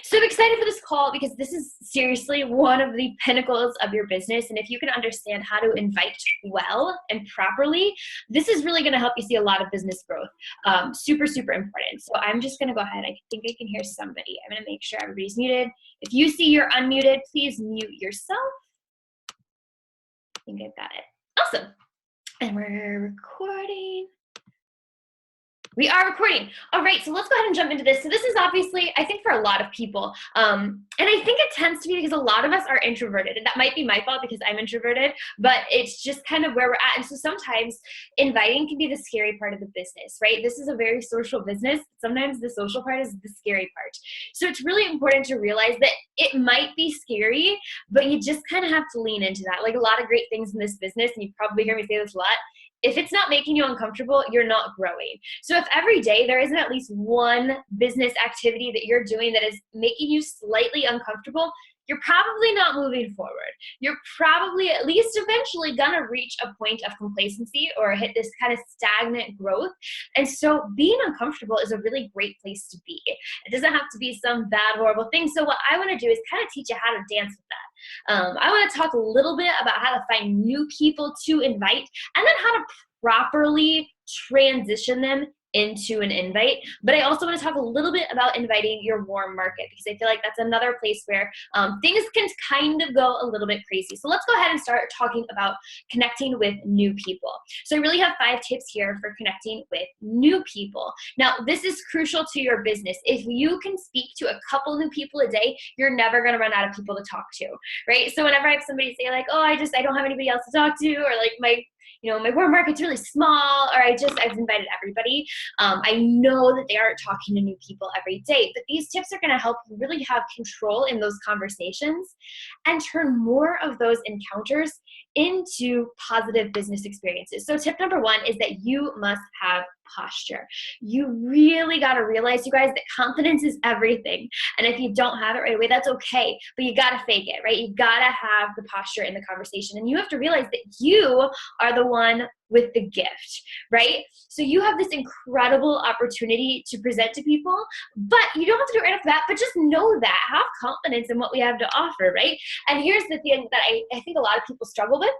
So I'm excited for this call because this is seriously one of the pinnacles of your business. And if you can understand how to invite well and properly, this is really going to help you see a lot of business growth. Super, super important. So I'm just going to go ahead. I think I can hear somebody. I'm going to make sure everybody's muted. If you see you're unmuted, please mute yourself. I think I've got it. Awesome. And we're recording. We are recording. All right, so let's go ahead and jump into this. So this is obviously, I think for a lot of people, and I think it tends to be because a lot of us are introverted, and that might be my fault because I'm introverted, but it's just kind of where we're at. And so sometimes inviting can be the scary part of the business, right? This is a very social business. Sometimes the social part is the scary part. So it's really important to realize that it might be scary, but you just kind of have to lean into that. Like a lot of great things in this business, and you probably hear me say this a lot, if it's not making you uncomfortable, you're not growing. So if every day there isn't at least one business activity that you're doing that is making you slightly uncomfortable, you're probably not moving forward. You're probably at least eventually gonna reach a point of complacency or hit this kind of stagnant growth. And so being uncomfortable is a really great place to be. It doesn't have to be some bad, horrible thing. So what I wanna do is kind of teach you how to dance with that. I wanna talk a little bit about how to find new people to invite and then how to properly transition them into an invite. But I also want to talk a little bit about inviting your warm market because I feel like that's another place where things can kind of go a little bit crazy. So let's go ahead and start talking about connecting with new people. So I really have 5 tips here for connecting with new people. Now, this is crucial to your business. If you can speak to a couple new people a day, you're never going to run out of people to talk to, right? So whenever I have somebody say like, oh, I don't have anybody else to talk to, or like my warm market's really small, or I've invited everybody. I know that they aren't talking to new people every day, but these tips are going to help you really have control in those conversations and turn more of those encounters into positive business experiences. So tip number 1 is that you must have posture. You really got to realize, you guys, that confidence is everything. And if you don't have it right away, that's okay, but you got to fake it, right? You got to have the posture in the conversation. And you have to realize that you are the one with the gift, right? So you have this incredible opportunity to present to people, but you don't have to do it right off the bat, but just know that. Have confidence in what we have to offer, right? And here's the thing that I think a lot of people struggle with,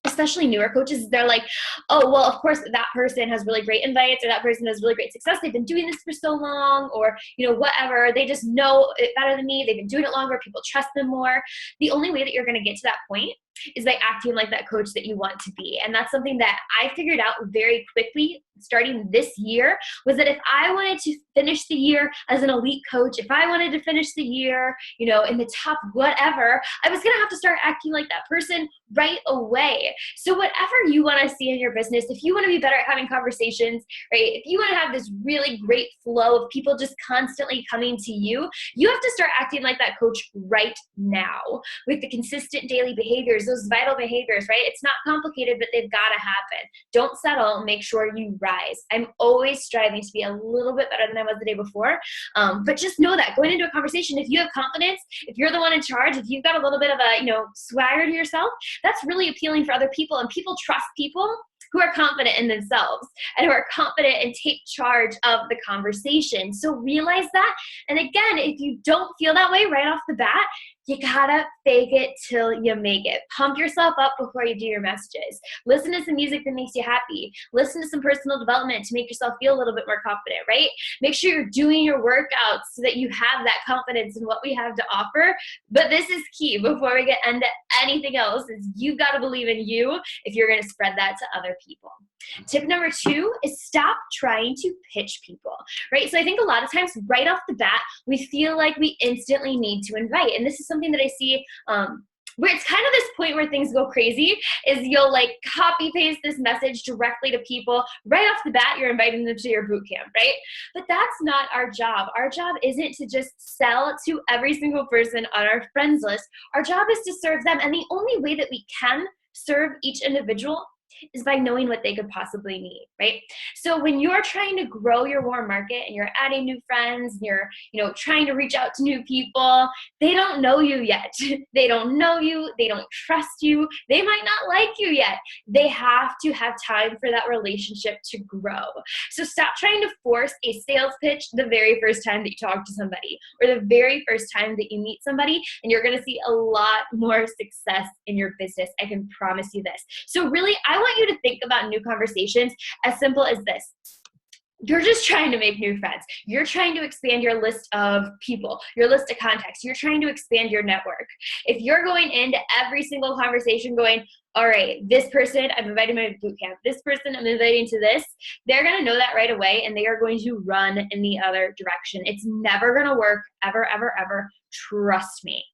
especially newer coaches. They're like, oh, well, of course that person has really great invites, or that person has really great success. They've been doing this for so long, or, whatever. They just know it better than me. They've been doing it longer. People trust them more. The only way that you're going to get to that point is by acting like that coach that you want to be. And that's something that I figured out very quickly starting this year, was that if I wanted to finish the year as an elite coach, if I wanted to finish the year, in the top whatever, I was going to have to start acting like that person right away. So whatever you want to see in your business, if you want to be better at having conversations, right? If you want to have this really great flow of people just constantly coming to you, you have to start acting like that coach right now with the consistent daily behaviors, those vital behaviors, right? It's not complicated, but they've got to happen. Don't settle. Make sure you rise. I'm always striving to be a little bit better than I was the day before. But just know that going into a conversation, if you have confidence, if you're the one in charge, if you've got a little bit of a, swagger to yourself, that's really appealing for other people. And people trust people who are confident in themselves and who are confident and take charge of the conversation. So realize that. And again, if you don't feel that way right off the bat, you gotta fake it till you make it. Pump yourself up before you do your messages. Listen to some music that makes you happy. Listen to some personal development to make yourself feel a little bit more confident, right? Make sure you're doing your workouts so that you have that confidence in what we have to offer. But this is key before we get into anything else, is you've got to believe in you if you're going to spread that to other people. Tip number 2 is stop trying to pitch people, right? So I think a lot of times right off the bat, we feel like we instantly need to invite. And this is something that I see where it's kind of this point where things go crazy, is you'll like copy paste this message directly to people. Right off the bat, you're inviting them to your boot camp, right? But that's not our job. Our job isn't to just sell to every single person on our friends list. Our job is to serve them. And the only way that we can serve each individual is by knowing what they could possibly need, right? So when you're trying to grow your warm market and you're adding new friends, and you're, trying to reach out to new people, they don't know you yet. They don't know you. They don't trust you. They might not like you yet. They have to have time for that relationship to grow. So stop trying to force a sales pitch the very first time that you talk to somebody or the very first time that you meet somebody, and you're going to see a lot more success in your business. I can promise you this. So really, I want you to think about new conversations as simple as this. You're just trying to make new friends. You're trying to expand your list of people, your list of contacts. You're trying to expand your network. If you're going into every single conversation going, all right, this person, I'm inviting them to boot camp. This person, I'm inviting to this. They're going to know that right away, and they are going to run in the other direction. It's never going to work, ever, ever, ever. Trust me.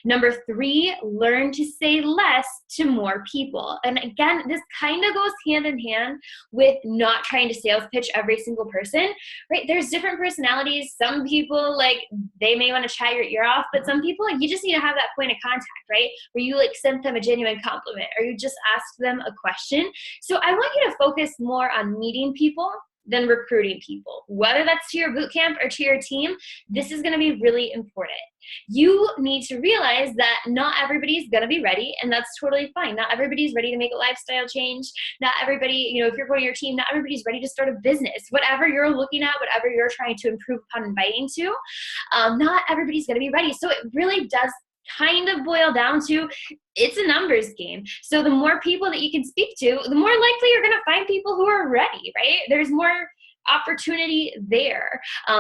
Number 3, learn to say less to more people. And again, this kind of goes hand in hand with not trying to sales pitch every single person, right? There's different personalities. Some people, they may want to chat your ear off, but some people, you just need to have that point of contact, right? Where you send them a genuine compliment or you just ask them a question. So I want you to focus more on meeting people than recruiting people. Whether that's to your boot camp or to your team, this is going to be really important. You need to realize that not everybody's going to be ready, and that's totally fine. Not everybody's ready to make a lifestyle change. Not everybody, if you're going to your team, not everybody's ready to start a business. Whatever you're looking at, whatever you're trying to improve upon inviting to, not everybody's going to be ready. So it really does kind of boil down to, it's a numbers game. So the more people that you can speak to, the more likely you're going to find people who are ready, right? There's more opportunity there.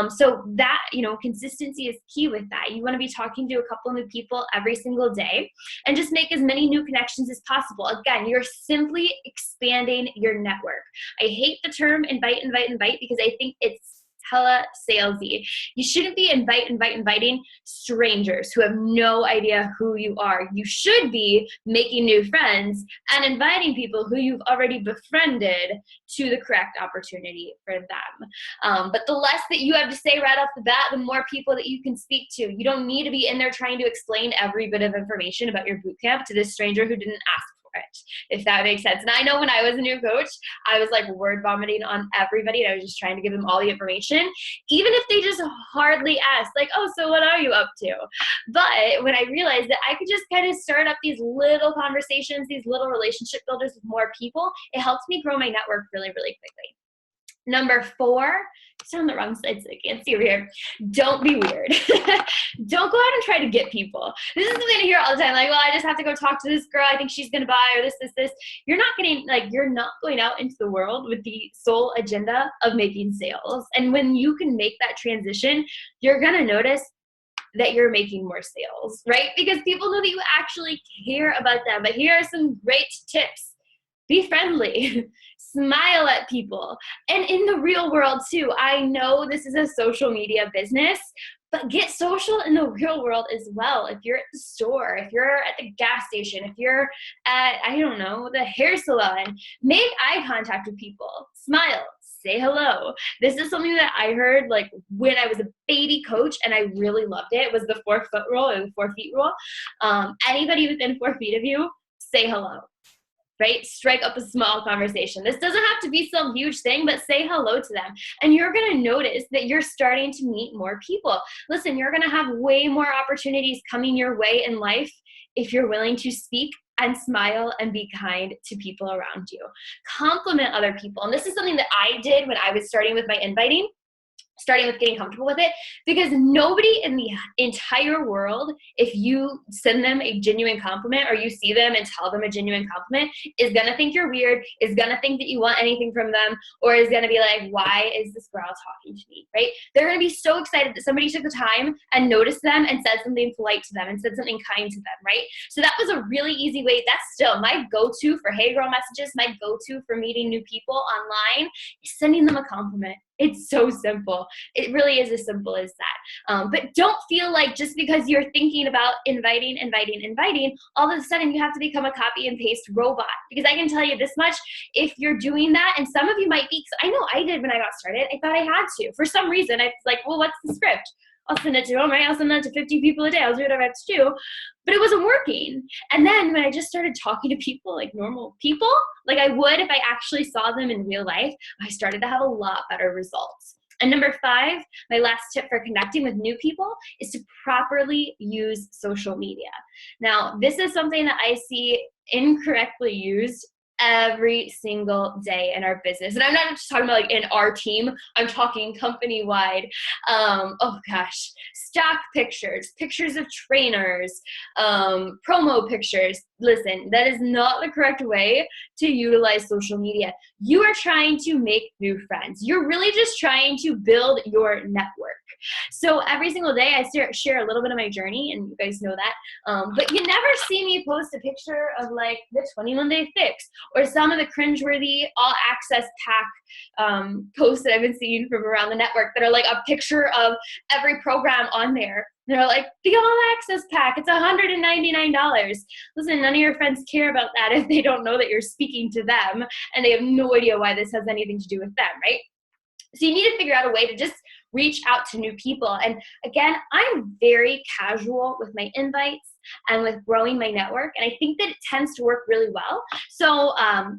So that, consistency is key with that. You want to be talking to a couple new people every single day and just make as many new connections as possible. Again, you're simply expanding your network. I hate the term invite because I think it's hella salesy. You shouldn't be inviting strangers who have no idea who you are. You should be making new friends and inviting people who you've already befriended to the correct opportunity for them. But the less that you have to say right off the bat, the more people that you can speak to. You don't need to be in there trying to explain every bit of information about your bootcamp to this stranger who didn't ask for it, if that makes sense. And I know when I was a new coach, I was word vomiting on everybody, and I was just trying to give them all the information, even if they just hardly asked, oh, so what are you up to? But when I realized that I could just kind of start up these little conversations, these little relationship builders with more people, it helped me grow my network really, really quickly. Number 4, it's on the wrong side so I can't see over here. Don't be weird. Don't go out and try to get people. This is something I hear all the time. I just have to go talk to this girl. I think she's going to buy, or this. You're not going out into the world with the sole agenda of making sales. And when you can make that transition, you're going to notice that you're making more sales, right? Because people know that you actually care about them. But here are some great tips. Be friendly. Smile at people. And in the real world too, I know this is a social media business, but get social in the real world as well. If you're at the store, if you're at the gas station, if you're at, the hair salon, make eye contact with people. Smile. Say hello. This is something that I heard when I was a baby coach, and I really loved it. It was the 4-foot rule or the 4 feet rule. Anybody within 4 feet of you, say hello. Right? Strike up a small conversation. This doesn't have to be some huge thing, but say hello to them. And you're going to notice that you're starting to meet more people. Listen, you're going to have way more opportunities coming your way in life if you're willing to speak and smile and be kind to people around you. Compliment other people. And this is something that I did when I was starting with my inviting. Starting with getting comfortable with it, because nobody in the entire world, if you send them a genuine compliment or you see them and tell them a genuine compliment, is going to think you're weird, is going to think that you want anything from them, or is going to be why is this girl talking to me, right? They're going to be so excited that somebody took the time and noticed them and said something polite to them and said something kind to them, right? So that was a really easy way. That's still my go-to for hey girl messages, my go-to for meeting new people online is sending them a compliment. It's so simple. It really is as simple as that. But don't feel like just because you're thinking about inviting, all of a sudden you have to become a copy and paste robot. Because I can tell you this much, if you're doing that, and some of you might be, I know I did when I got started, I thought I had to. For some reason, I was well, what's the script? I'll send it to them, right? I'll send that to 50 people a day. I'll do whatever I have to do. But it wasn't working. And then when I just started talking to people like normal people, like I would if I actually saw them in real life, I started to have a lot better results. And number 5, my last tip for connecting with new people is to properly use social media. Now, this is something that I see incorrectly used every single day in our business. And I'm not just talking about like in our team, I'm talking company wide. Oh gosh, stock pictures, pictures of trainers, promo pictures. Listen, that is not the correct way to utilize social media. You are trying to make new friends. You're really just trying to build your network. So every single day I share a little bit of my journey, and you guys know that. But you never see me post a picture of like the 21-day fix or some of the cringeworthy all access pack posts that I've been seeing from around the network that are like a picture of every program on there. They're like, the all access pack, it's $199. Listen, none of your friends care about that if they don't know that you're speaking to them and they have no idea why this has anything to do with them, right? So you need to figure out a way to just reach out to new people. And again, I'm very casual with my invites and with growing my network. And I think that it tends to work really well. So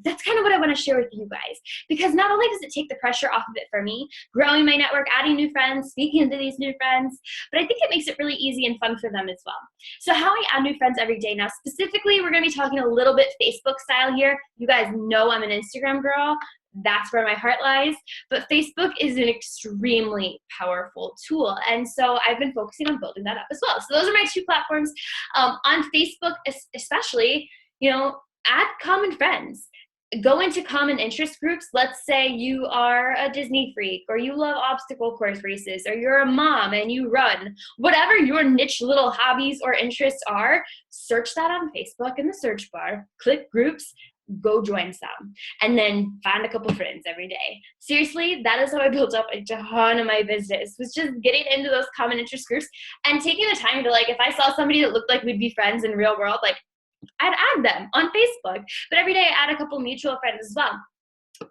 that's kind of what I want to share with you guys, because not only does it take the pressure off of it for me, growing my network, adding new friends, speaking to these new friends, but I think it makes it really easy and fun for them as well. So how I add new friends every day. Now, specifically, we're going to be talking a little bit Facebook style here. You guys know I'm an Instagram girl. That's where my heart lies. But Facebook is an extremely powerful tool. And so I've been focusing on building that up as well. So those are my 2 platforms. On Facebook, especially, add common friends. Go into common interest groups. Let's say you are a Disney freak, or you love obstacle course races, or you're a mom and you run. Whatever your niche little hobbies or interests are, search that on Facebook in the search bar, click groups, go join some, and then find a couple friends every day. Seriously, that is how I built up a ton of my business, was just getting into those common interest groups and taking the time to, like, if I saw somebody that looked like we'd be friends in real world, like, I'd add them on Facebook. But every day I add a couple mutual friends as well.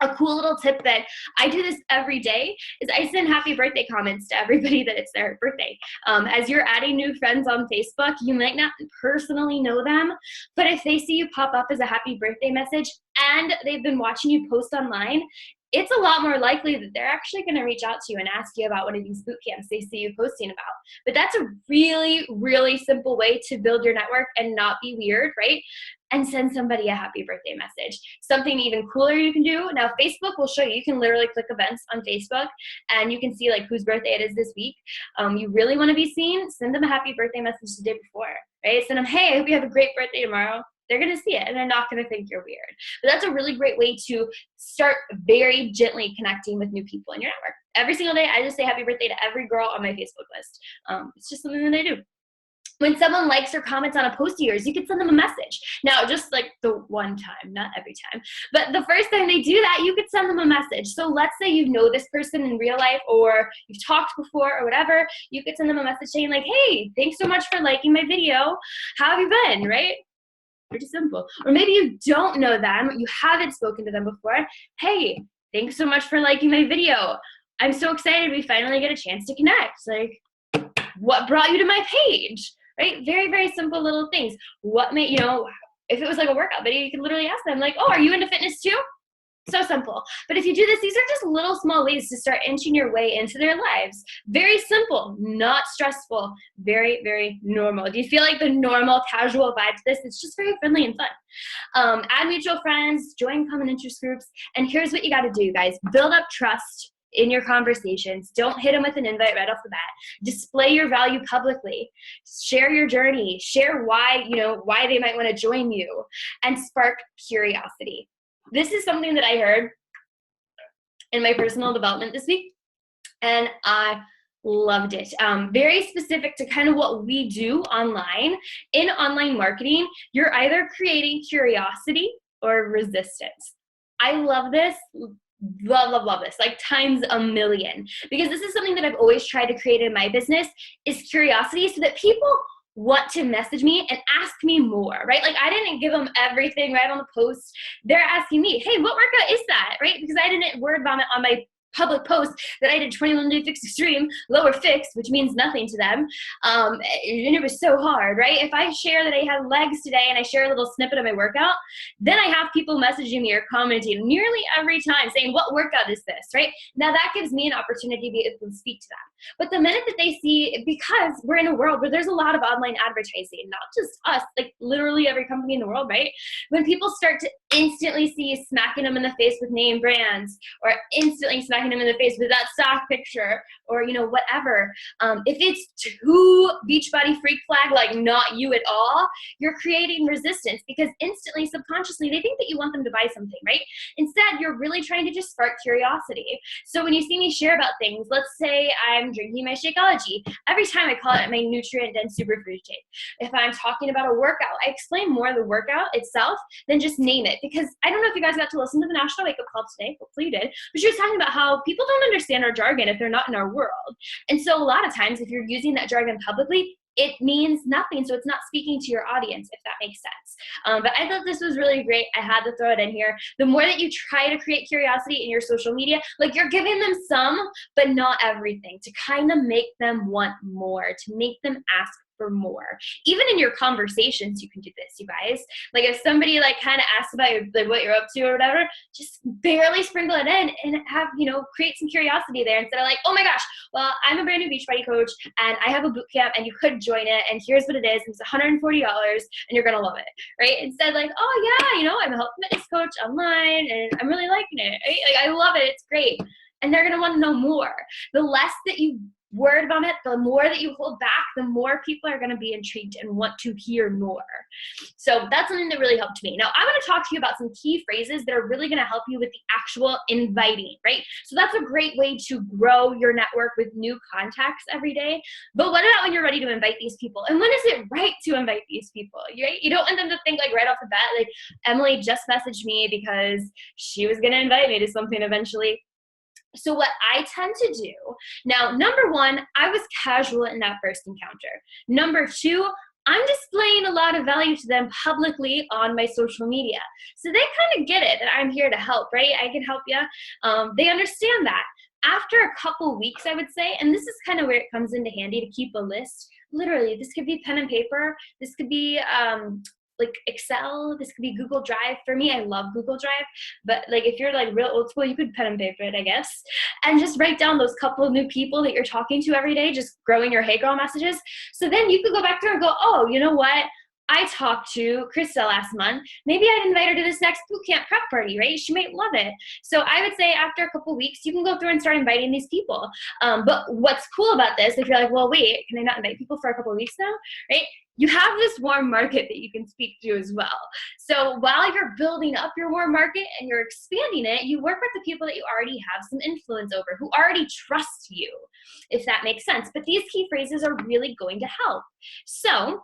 A cool little tip that I do this every day is I send happy birthday comments to everybody that it's their birthday. As you're adding new friends on Facebook, you might not personally know them, but if they see you pop up as a happy birthday message and they've been watching you post online, it's a lot more likely that they're actually going to reach out to you and ask you about one of these boot camps they see you posting about. But that's a really, really simple way to build your network and not be weird, right? And send somebody a happy birthday message. Something even cooler you can do. Now, Facebook will show you. You can literally click events on Facebook and you can see like whose birthday it is this week. You really want to be seen, send them a happy birthday message the day before, right? Send them, hey, I hope you have a great birthday tomorrow. They're going to see it and they're not going to think you're weird. But that's a really great way to start very gently connecting with new people in your network. Every single day, I just say happy birthday to every girl on my Facebook list. It's just something that I do. When someone likes or comments on a post of yours, you can send them a message. Now, just like the one time, not every time, but the first time they do that, you could send them a message. So let's say you know this person in real life or you've talked before or whatever, you could send them a message saying like, hey, thanks so much for liking my video. How have you been, right? Pretty simple. Or maybe you don't know them, you haven't spoken to them before. Hey, thanks so much for liking my video. I'm so excited we finally get a chance to connect. Like, what brought you to my page? Right? Very, very simple little things. What made, if it was like a workout video, you could literally ask them like, oh, are you into fitness too? So simple. But if you do this, these are just little small ways to start inching your way into their lives. Very simple, not stressful, very, very normal. Do you feel like the normal, casual vibe to this? It's just very friendly and fun. Add mutual friends, join common interest groups, and here's what you got to do, guys. Build up trust in your conversations. Don't hit them with an invite right off the bat. Display your value publicly. Share your journey. Share why they might want to join you, and spark curiosity. This is something that I heard in my personal development this week, and I loved it. Very specific to kind of what we do online. In online marketing, you're either creating curiosity or resistance. I love this. Love this, like times a million, because this is something that I've always tried to create in my business, is curiosity, so that people want to message me and ask me more, right? Like, I didn't give them everything right on the post. They're asking me, hey, what workout is that, right? Because I didn't word vomit on my public post that I did 21-day fix extreme, lower fix, which means nothing to them. And it was so hard, right? If I share that I had legs today and I share a little snippet of my workout, then I have people messaging me or commenting nearly every time saying, what workout is this, right? Now that gives me an opportunity to be able to speak to them. But the minute that they see, because we're in a world where there's a lot of online advertising, not just us, like literally every company in the world, right? When people start to instantly see smacking them in the face with name brands, or instantly smacking them in the face with that stock picture, or whatever, if it's too Beachbody freak flag, like not you at all, you're creating resistance, because instantly, subconsciously, they think that you want them to buy something, right? Instead, you're really trying to just spark curiosity. So when you see me share about things, let's say I'm drinking my Shakeology. Every time I call it my nutrient-dense superfood shake. If I'm talking about a workout, I explain more of the workout itself than just name it. Because I don't know if you guys got to listen to the National Wake Up Call today. Hopefully you did. But she was talking about how people don't understand our jargon if they're not in our world. And so a lot of times, if you're using that jargon publicly, it means nothing. So it's not speaking to your audience, if that makes sense. But I thought this was really great. I had to throw it in here. The more that you try to create curiosity in your social media, like you're giving them some, but not everything, to kind of make them want more, to make them ask for more. Even in your conversations, you can do this, you guys. Like if somebody like kind of asks about what you're up to or whatever, just barely sprinkle it in and have, create some curiosity there, instead of like, oh my gosh, well, I'm a brand new Beachbody coach and I have a boot camp and you could join it and here's what it is. It's $140 and you're going to love it, right? Instead, like, oh yeah, I'm a health fitness coach online and I'm really liking it. Right? Like, I love it. It's great. And they're going to want to know more. The less that you word about it, the more that you hold back, the more people are going to be intrigued and want to hear more. So that's something that really helped me. Now, I'm going to talk to you about some key phrases that are really going to help you with the actual inviting, right? So that's a great way to grow your network with new contacts every day. But what about when you're ready to invite these people? And when is it right to invite these people, right? You don't want them to think like right off the bat, like Emily just messaged me because she was going to invite me to something eventually. So what I tend to do, now, number one, I was casual in that first encounter. Number two, I'm displaying a lot of value to them publicly on my social media. So they kind of get it that I'm here to help, right? I can help you. They understand that. After a couple weeks, I would say, and this is kind of where it comes into handy to keep a list. Literally, this could be pen and paper. This could be like Excel, this could be Google Drive. For me, I love Google Drive, but like if you're like real old school, you could pen and paper it, I guess, and just write down those couple of new people that you're talking to every day, just growing your Hey Girl messages. So then you could go back there and go, oh, you know what? I talked to Krista last month. Maybe I'd invite her to this next boot camp prep party, right? She might love it. So I would say after a couple weeks, you can go through and start inviting these people. But what's cool about this, if you're like, well, wait, can I not invite people for a couple of weeks now, right? You have this warm market that you can speak to as well. So while you're building up your warm market and you're expanding it, you work with the people that you already have some influence over, who already trust you, if that makes sense. But these key phrases are really going to help. So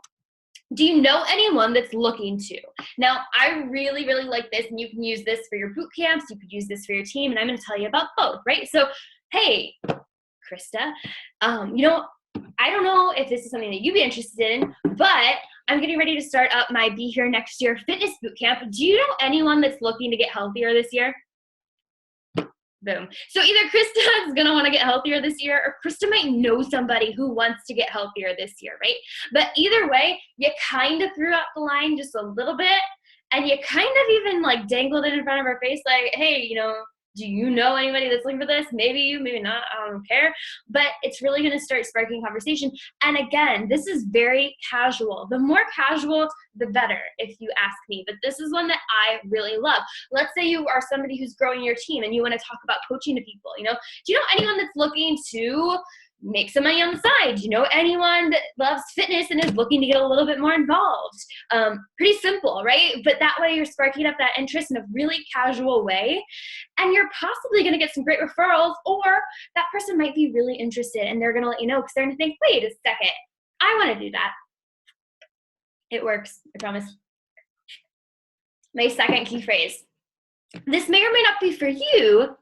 do you know anyone that's looking to? Now, I really, really like this, and you can use this for your boot camps. You could use this for your team, and I'm going to tell you about both, right? So, hey, Krista, I don't know if this is something that you'd be interested in, but I'm getting ready to start up my Be Here Next Year fitness boot camp. Do you know anyone that's looking to get healthier this year? Boom. So either Krista is going to want to get healthier this year, or Krista might know somebody who wants to get healthier this year, right? But either way, you kind of threw out the line just a little bit, and you kind of even like dangled it in front of her face like, hey, do you know anybody that's looking for this? Maybe you, maybe not, I don't care. But it's really going to start sparking conversation. And again, this is very casual. The more casual, the better, if you ask me. But this is one that I really love. Let's say you are somebody who's growing your team and you want to talk about coaching to people. Do you know anyone that's looking to make some money on the side? Do you know anyone that loves fitness and is looking to get a little bit more involved? Pretty simple, right? But that way you're sparking up that interest in a really casual way, and you're possibly going to get some great referrals, or that person might be really interested and they're going to let you know because they're going to think, wait a second, I want to do that. It works, I promise. My second key phrase. This may or may not be for you,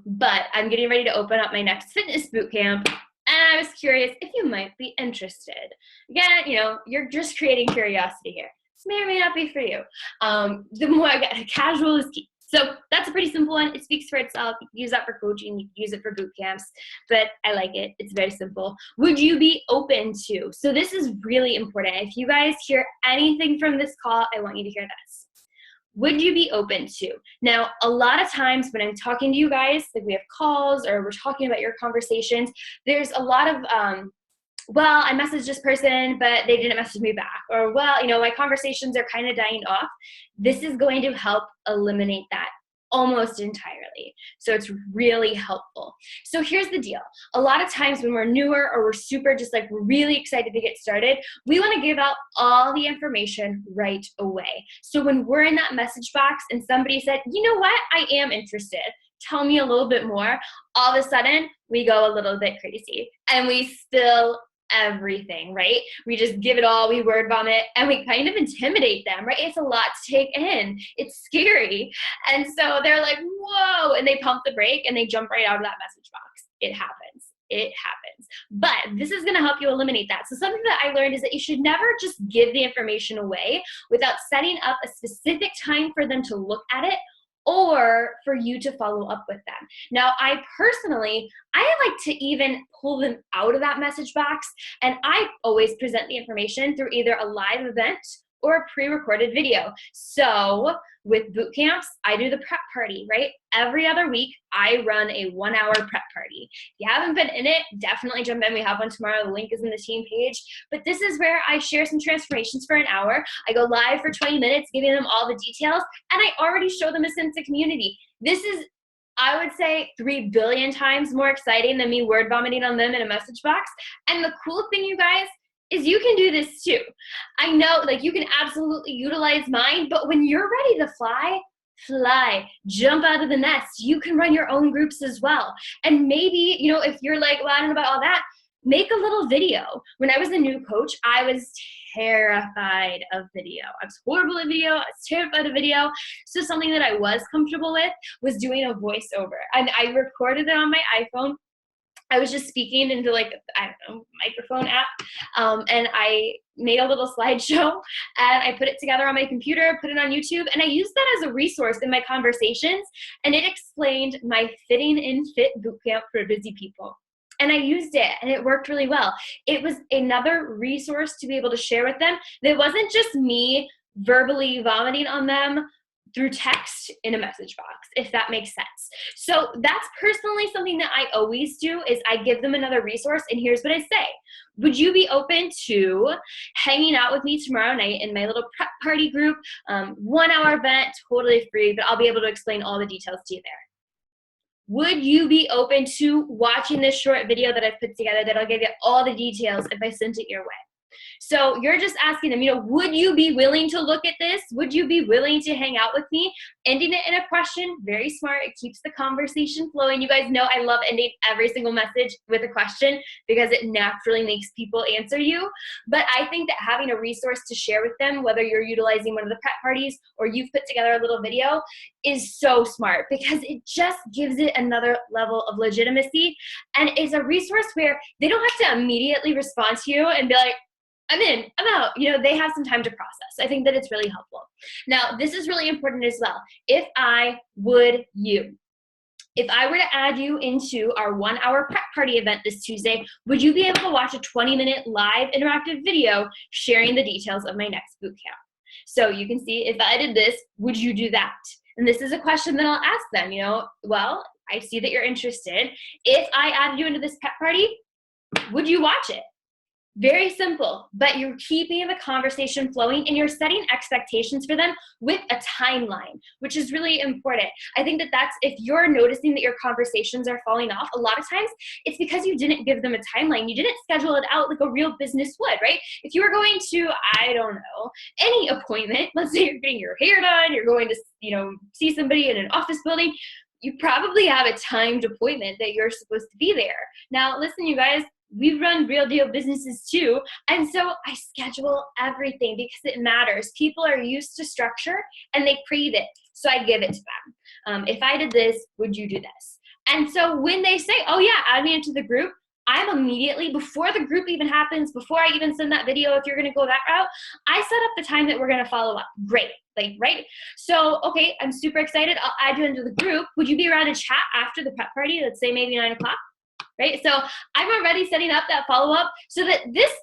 but I'm getting ready to open up my next fitness boot camp, and I was curious if you might be interested. Again, you're just creating curiosity here. This may or may not be for you. The more I get casual is key. So that's a pretty simple one. It speaks for itself. You can use that for coaching. You can use it for boot camps, but I like it. It's very simple. Would you be open to? So this is really important. If you guys hear anything from this call, I want you to hear this. Would you be open to? Now, a lot of times when I'm talking to you guys, like we have calls or we're talking about your conversations, there's a lot of, well, I messaged this person, but they didn't message me back. Or, well, my conversations are kind of dying off. This is going to help eliminate that almost entirely. So it's really helpful. So here's the deal. A lot of times when we're newer or we're super just like really excited to get started, we want to give out all the information right away. So when we're in that message box and somebody said, you know what, I am interested, tell me a little bit more, all of a sudden we go a little bit crazy and we spill everything, right? We just give it all, we word vomit, and we kind of intimidate them, right? It's a lot to take in. It's scary. And so they're like, whoa, and they pump the brake and they jump right out of that message box. It happens. It happens. But this is going to help you eliminate that. So something that I learned is that you should never just give the information away without setting up a specific time for them to look at it or for you to follow up with them. Now, I like to even pull them out of that message box, and I always present the information through either a live event or a pre-recorded video. So with boot camps, I do the prep party, right? Every other week, I run a 1-hour prep party. If you haven't been in it, definitely jump in. We have one tomorrow. The link is in the team page. But this is where I share some transformations for an hour. I go live for 20 minutes, giving them all the details, and I already show them a sense of community. This is, I would say, 3 billion times more exciting than me word vomiting on them in a message box. And the cool thing, you guys, is you can do this too. I know, like, you can absolutely utilize mine, but when you're ready to fly, jump out of the nest. You can run your own groups as well. And maybe, if you're like, well, I don't know about all that, make a little video. When I was a new coach, I was terrified of video. I was horrible at video. I was terrified of video. So something that I was comfortable with was doing a voiceover. And I recorded it on my iPhone. I was just speaking into microphone app, and I made a little slideshow, and I put it together on my computer, put it on YouTube, and I used that as a resource in my conversations, and it explained my Fitting in Fit bootcamp for busy people. And I used it, and it worked really well. It was another resource to be able to share with them. That wasn't just me verbally vomiting on them through text in a message box, if that makes sense. So that's personally something that I always do, is I give them another resource, and here's what I say. Would you be open to hanging out with me tomorrow night in my little prep party group, 1-hour event, totally free, but I'll be able to explain all the details to you there. Would you be open to watching this short video that I've put together that'll give you all the details if I sent it your way? So you're just asking them, would you be willing to look at this? Would you be willing to hang out with me? Ending it in a question, very smart. It keeps the conversation flowing. You guys know I love ending every single message with a question because it naturally makes people answer you. But I think that having a resource to share with them, whether you're utilizing one of the prep parties or you've put together a little video, is so smart because it just gives it another level of legitimacy. And it's a resource where they don't have to immediately respond to you and be like, I'm in, I'm out. They have some time to process. I think that it's really helpful. Now, this is really important as well. If I were to add you into our 1-hour prep party event this Tuesday, would you be able to watch a 20-minute live interactive video sharing the details of my next boot camp? So you can see, if I did this, would you do that? And this is a question that I'll ask them, well, I see that you're interested. If I added you into this prep party, would you watch it? Very simple, but you're keeping the conversation flowing and you're setting expectations for them with a timeline, which is really important. I think that that's, if you're noticing that your conversations are falling off, a lot of times it's because you didn't give them a timeline. You didn't schedule it out like a real business would, right? If you were going to, I don't know, any appointment, let's say you're getting your hair done, you're going to, see somebody in an office building, you probably have a timed appointment that you're supposed to be there. Now, listen, you guys, we run real deal businesses too. And so I schedule everything because it matters. People are used to structure and they crave it. So I give it to them. If I did this, would you do this? And so when they say, oh yeah, add me into the group, I'm immediately, before the group even happens, before I even send that video, if you're going to go that route, I set up the time that we're going to follow up. Great. Like, right? So, okay, I'm super excited. I'll add you into the group. Would you be around to chat after the prep party? Let's say maybe 9 o'clock. Right? So I'm already setting up that follow-up so that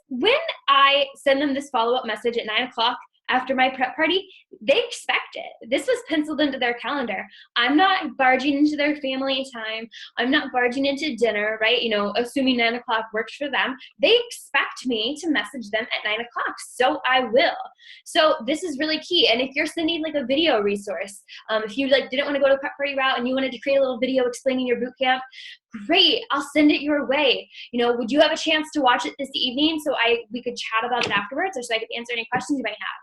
when I send them this follow-up message at 9 o'clock after my prep party, they expect it. This was penciled into their calendar. I'm not barging into their family time. I'm not barging into dinner, right? Assuming 9 o'clock works for them. They expect me to message them at 9 o'clock. So I will. So this is really key. And if you're sending like a video resource, if you didn't want to go to prep party route and you wanted to create a little video explaining your boot camp, great, I'll send it your way. Would you have a chance to watch it this evening so we could chat about it afterwards, or so I could answer any questions you might have?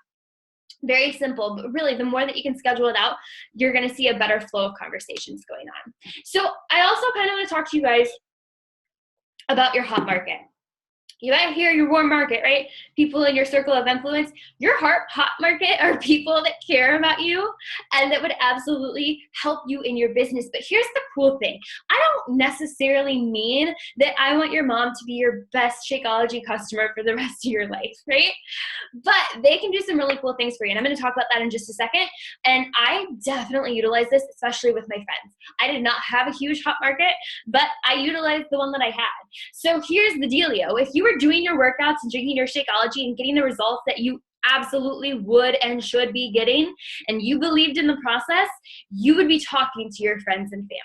Very simple, but really the more that you can schedule it out, you're going to see a better flow of conversations going on. So I also kind of want to talk to you guys about your hot market. You might hear your warm market, right? People in your circle of influence. Your hot market are people that care about you and that would absolutely help you in your business. But here's the cool thing. I don't necessarily mean that I want your mom to be your best Shakeology customer for the rest of your life, right? But they can do some really cool things for you. And I'm going to talk about that in just a second. And I definitely utilize this, especially with my friends. I did not have a huge hot market, but I utilized the one that I had. So here's the dealio. If you were doing your workouts and drinking your Shakeology and getting the results that you absolutely would and should be getting, and you believed in the process, you would be talking to your friends and family.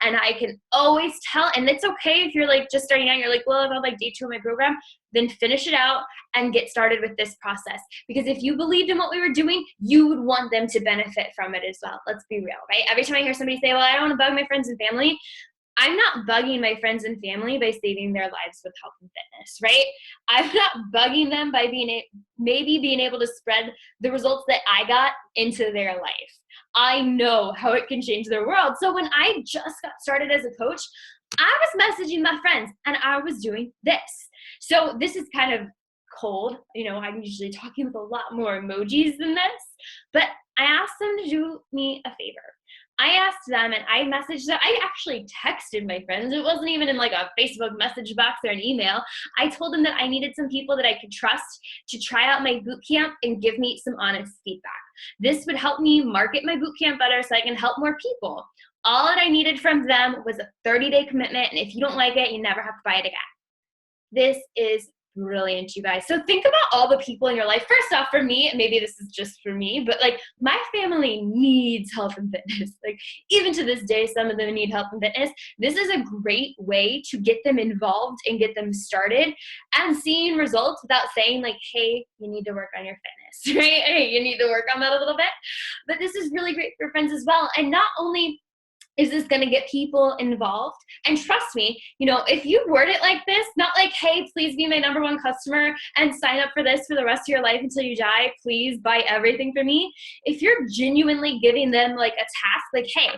And I can always tell, and it's okay if you're just starting out, you're well, I'm on day 2 of my program, then finish it out and get started with this process. Because if you believed in what we were doing, you would want them to benefit from it as well. Let's be real, right? Every time I hear somebody say, well, I don't want to bug my friends and family, I'm not bugging my friends and family by saving their lives with health and fitness, right? I'm not bugging them by maybe being able to spread the results that I got into their life. I know how it can change their world. So when I just got started as a coach, I was messaging my friends and I was doing this. So this is kind of cold. I'm usually talking with a lot more emojis than this, but I asked them to do me a favor. I asked them and I messaged them. I actually texted my friends. It wasn't even in a Facebook message box or an email. I told them that I needed some people that I could trust to try out my boot camp and give me some honest feedback. This would help me market my boot camp better so I can help more people. All that I needed from them was a 30-day commitment, and if you don't like it, you never have to buy it again. This is brilliant, you guys. So think about all the people in your life. First off, for me, maybe this is just for me, but my family needs health and fitness. Even to this day, some of them need health and fitness. This is a great way to get them involved and get them started and seeing results without saying hey, you need to work on your fitness, right? Hey, you need to work on that a little bit. But this is really great for friends as well. And not only is this going to get people involved? And trust me, if you word it like this, not hey, please be my number one customer and sign up for this for the rest of your life until you die. Please buy everything from me. If you're genuinely giving them a task, hey,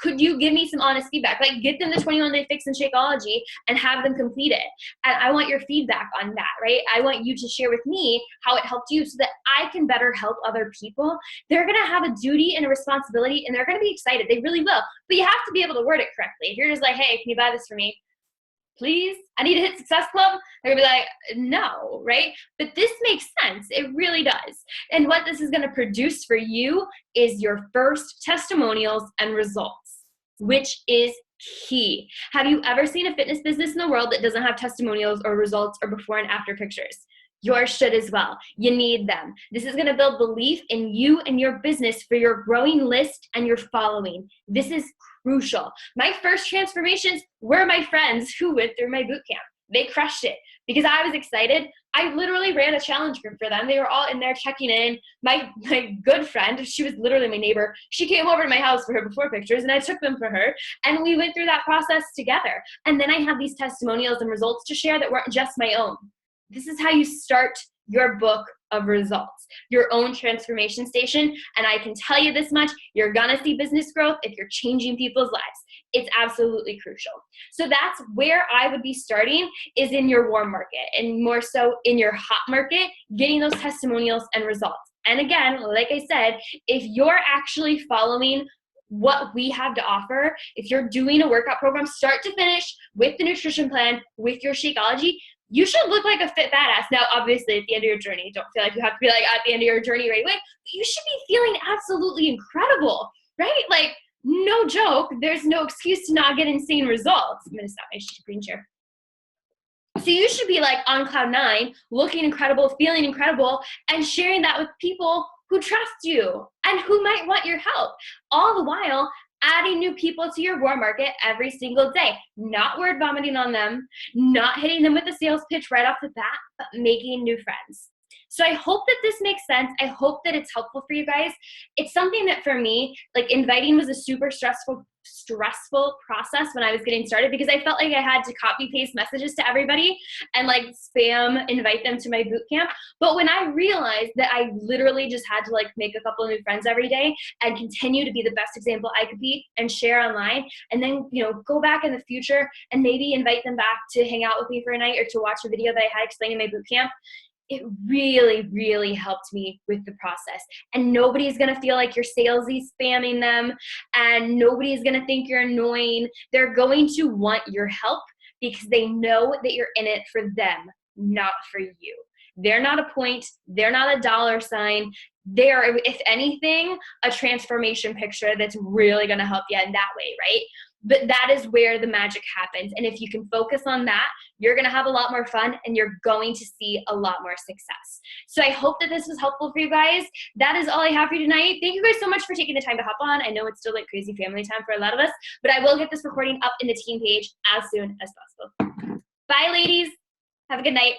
could you give me some honest feedback? Get them the 21-day fix in Shakeology and have them complete it. And I want your feedback on that, right? I want you to share with me how it helped you so that I can better help other people. They're going to have a duty and a responsibility, and they're going to be excited. They really will. But you have to be able to word it correctly. If you're just hey, can you buy this for me? Please, I need to hit Success Club. They're going to be no, right? But this makes sense. It really does. And what this is going to produce for you is your first testimonials and results, which is key. Have you ever seen a fitness business in the world that doesn't have testimonials or results or before and after pictures? Yours should as well. You need them. This is going to build belief in you and your business for your growing list and your following. This is crucial. My first transformations were my friends who went through my boot camp. They crushed it because I was excited. I literally ran a challenge group for them. They were all in there checking in. My good friend, she was literally my neighbor. She came over to my house for her before pictures and I took them for her. And we went through that process together. And then I have these testimonials and results to share that weren't just my own. This is how you start your book of results, your own transformation station. And I can tell you this much, you're gonna see business growth if you're changing people's lives. It's absolutely crucial. So that's where I would be starting, is in your warm market and more so in your hot market, getting those testimonials and results. And again, like I said, if you're actually following what we have to offer, if you're doing a workout program start to finish with the nutrition plan, with your Shakeology, you should look like a fit badass. Now, obviously, at the end of your journey, don't feel like you have to be like at the end of your journey right away, but you should be feeling absolutely incredible, right? Like, no joke, there's no excuse to not get insane results. I'm gonna stop my screen share. So you should be like on cloud 9, looking incredible, feeling incredible, and sharing that with people who trust you and who might want your help. All the while adding new people to your warm market every single day, not word vomiting on them, not hitting them with a sales pitch right off the bat, but making new friends. So I hope that this makes sense. I hope that it's helpful for you guys. It's something that for me, like inviting was a super stressful process when I was getting started, because I felt like I had to copy paste messages to everybody and like spam invite them to my boot camp. But when I realized that I literally just had to like make a couple of new friends every day and continue to be the best example I could be and share online, and then, you know, go back in the future and maybe invite them back to hang out with me for a night or to watch a video that I had explaining my boot camp, it really, really helped me with the process. And nobody's gonna feel like you're salesy spamming them, and nobody's gonna think you're annoying. They're going to want your help because they know that you're in it for them, not for you. They're not a point, they're not a dollar sign. They are, if anything, a transformation picture that's really gonna help you in that way, right? But that is where the magic happens. And if you can focus on that, you're gonna have a lot more fun and you're going to see a lot more success. So I hope that this was helpful for you guys. That is all I have for you tonight. Thank you guys so much for taking the time to hop on. I know it's still like crazy family time for a lot of us, but I will get this recording up in the team page as soon as possible. Bye, ladies. Have a good night.